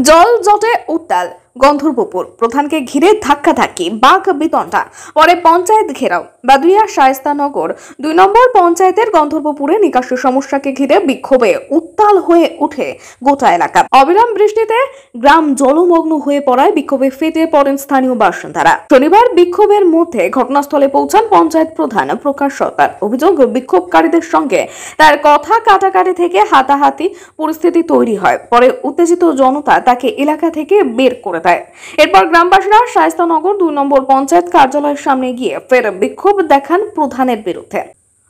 জল জটে উত্তাল গন্ধর্বপুর প্রধানকে ঘিরে ধাক্কাধাক্কি বাঘ বিতণ্ডা পরে পঞ্চায়েত ঘেরাও বাদুইয়া শায়েস্তানগর ২ নম্বর পঞ্চায়েতের গন্ধর্বপুরে নিকাশি সমস্যাকে ঘিরে বিক্ষোভে উত্তাল হয়ে ওঠে গোটা এলাকা। অবিরাম বৃষ্টিতে গ্রাম জলমগ্ন হয়ে পড়ায় বিক্ষোভে ফেটে পড়েন স্থানীয় বাসিন্দারা। শনিবার বিক্ষোভের মধ্যে ঘটনাস্থলে পৌঁছান পঞ্চায়েত প্রধান প্রকাশ সরকার। অভিযোগ, বিক্ষোভকারীদের সঙ্গে তার কথা কাটাকাটি থেকে হাতাহাতি পরিস্থিতি তৈরি হয়। পরে উত্তেজিত জনতা তাকে এলাকা থেকে বের করে দেয়। এরপর গ্রামবাসীরা শায়েস্তানগর ২ নম্বর পঞ্চায়েত কার্যালয়ের সামনে গিয়ে ফের বিক্ষোভ দেখান প্রধানের বিরুদ্ধে।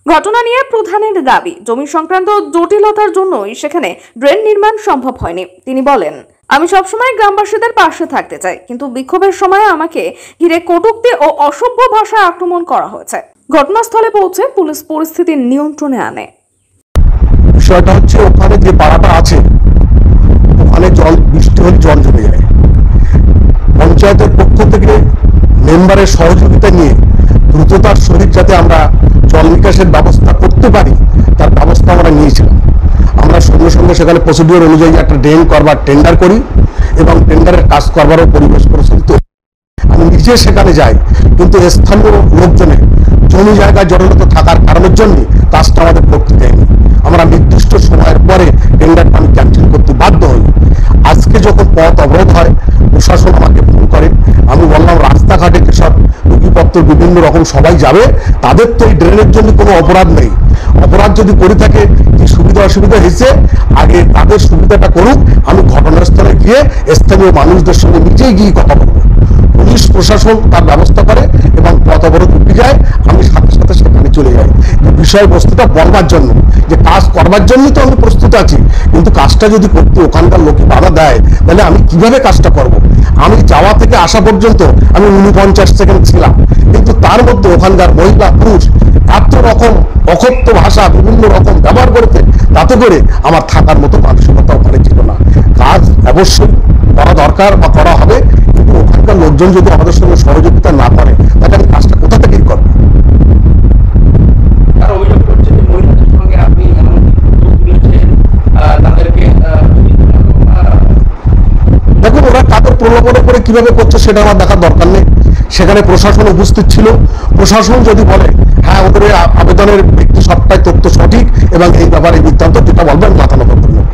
ঘটনা নিয়ে প্রধানের দাবি, জমি সংক্রান্ত জটিলতার জন্যই সেখানে ড্রেন নির্মাণ সম্ভব হয়নি। তিনি বলেন, আমি সবসময় গ্রামবাসীদের পাশে থাকতে চাই, কিন্তু বিক্ষোভের সময় আমাকে ঘিরে কটূক্তি ও অসভ্য ভাষায় আক্রমণ করা হয়েছে। ঘটনাস্থলে পৌঁছে পুলিশ পরিস্থিতি নিয়ন্ত্রণে আনে। বিষয়টা হচ্ছে, ওখানে যে পাড়াটা আছে ওখানে জল বৃষ্টি হলে জল জমে যায়। পঞ্চায়েতের পক্ষ থেকে মেম্বারের সহযোগিতা নিয়ে দ্রুততার সহিত যাতে আমরা জল নিকাশের ব্যবস্থা করতে পারি তার ব্যবস্থা আমরা নিয়েছিলাম। আমরা সঙ্গে সঙ্গে সেখানে প্রসিডিওর অনুযায়ী একটা ড্রেন করবার টেন্ডার করি এবং টেন্ডারের কাজ করবারও পরিবেশ পরিস্থিতি। আমি নিজে সেখানে যাই, কিন্তু স্থানীয় লোকজনের জমি জায়গায় জটিলতা থাকার কারণের জন্য কাজটা আমাদের করতে দেয়নি। আমরা নির্দিষ্ট সময়ের পরে টেন্ডারটা আমি ক্যান্সেল করতে বাধ্য হই। আজকে যখন পথ অবরোধ হয়, প্রশাসন আমাকে ফোন করে। আমি বললাম, রাস্তাঘাটে যেসব রুগীপত্র বিভিন্ন রকম সবাই যাবে, তাদের তো এই ড্রেনের জন্য কোনো অপরাধ নেই। অপরাধ যদি করে থাকে, কি সুবিধা অসুবিধা হয়েছে, আগে তাদের সুবিধাটা করুক। আমি ঘটনাস্থলে গিয়ে স্থানীয় মানুষদের সঙ্গে নিজেই গিয়ে কথা বলবো। পুলিশ প্রশাসন তার ব্যবস্থা করে এবং পথ অবরোধ উঠে যায়, আমি সাথে সাথে সেখানে চলে যাই। বিষয়বস্তুটা বলবার জন্য যে কাজ করবার জন্যই তো আমি প্রস্তুত আছি, কিন্তু কাজটা যদি করতে ওখানকার লোকে বাধা দেয় তাহলে আমি কিভাবে কাজটা করব। আমি যাওয়া থেকে আসা পর্যন্ত আমি 49 সেকেন্ড ছিলাম, কিন্তু তার মধ্যে ওখানকার মহিলা পুরুষ এত রকম অকথ্য ভাষা বিভিন্ন রকম ব্যবহার করেছে, তাতে করে আমার থাকার মতো মানসিকতা ওখানে ছিল না। কাজ অবশ্যই করা দরকার বা করা হবে, কিন্তু ওখানকার লোকজন যদি আমাদের সঙ্গে সহযোগিতা না করে তাহলে আমি কাজটা কোথা থেকেই করবো। দেখুন, ওরা কাদের প্রলোভনে করে কিভাবে করছে সেটা আমার দেখার দরকার নেই। সেখানে প্রশাসন উপস্থিত ছিল। প্রশাসন যদি বলে হ্যাঁ ওদের আবেদনের ব্যক্তি সবটাই তথ্য সঠিক এবং এই ব্যাপারে বৃত্তান্ত যেটা বলবেন মাথা নত করবেন।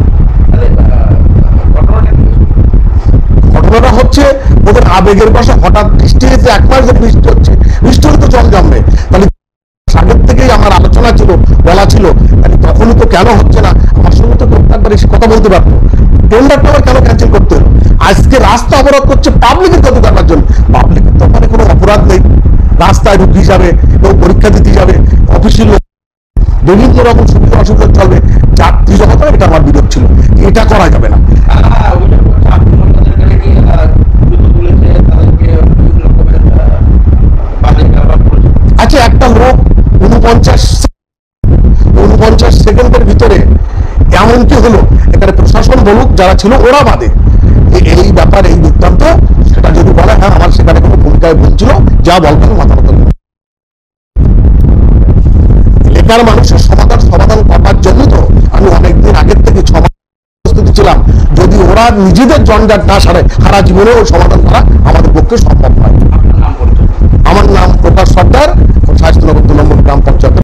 ঘটনাটা হচ্ছে ওদের আবেগের বশে হঠাৎ বৃষ্টি হয়েছে, 1 মাস ধরে বৃষ্টি হচ্ছে, বৃষ্টি হলে তো জল জমবে। তাহলে আগের থেকেই আমার আলোচনা ছিল, বলা ছিল, তাহলে তখনই তো কেন হচ্ছে না, আমার সঙ্গে তো একবার এসে কথা বলতে পারতো। টেন্ডারটা আবার কেন ক্যান্সেল করতে হলো? আজকে রাস্তা অবরোধ করছে পাবলিকের ক্ষতি করার জন্য। পাবলিকের তো ওখানে কোনো অপরাধ নেই। রাস্তায় রুগী যাবে, কেউ পরীক্ষা দিতে যাবে, অফিসের লোক বিভিন্ন রকম সুবিধা অসুবিধা চলবে, যাত্রী জগৎ। এটা আমার বিরোধ ছিল, এটা করা যাবে না। আচ্ছা, একটা লোক 49 সেকেন্ডের ভিতরে এমন কি হলো, এখানে প্রশাসন বলুক, যারা ছিল ওরা বাদে এই ব্যাপার এই বৃত্তান্ত সেটা যদি বলে হ্যাঁ আমার সেখানে কোনো ভূমিকায় বলছিল, যা বলবেন মাথা মতো। এলাকার মানুষের সমাধান করবার জন্য তো আমি অনেকদিন আগের থেকে প্রস্তুতি ছিলাম। যদি ওরা নিজেদের জঞ্জাট না সারে, সারা জীবনেও সমাধান করা আমাদের পক্ষে সম্ভব নয়। আমার নাম প্রকাশ সরকার, শায়েস্তানগর 2 নম্বর গ্রাম পঞ্চায়েত।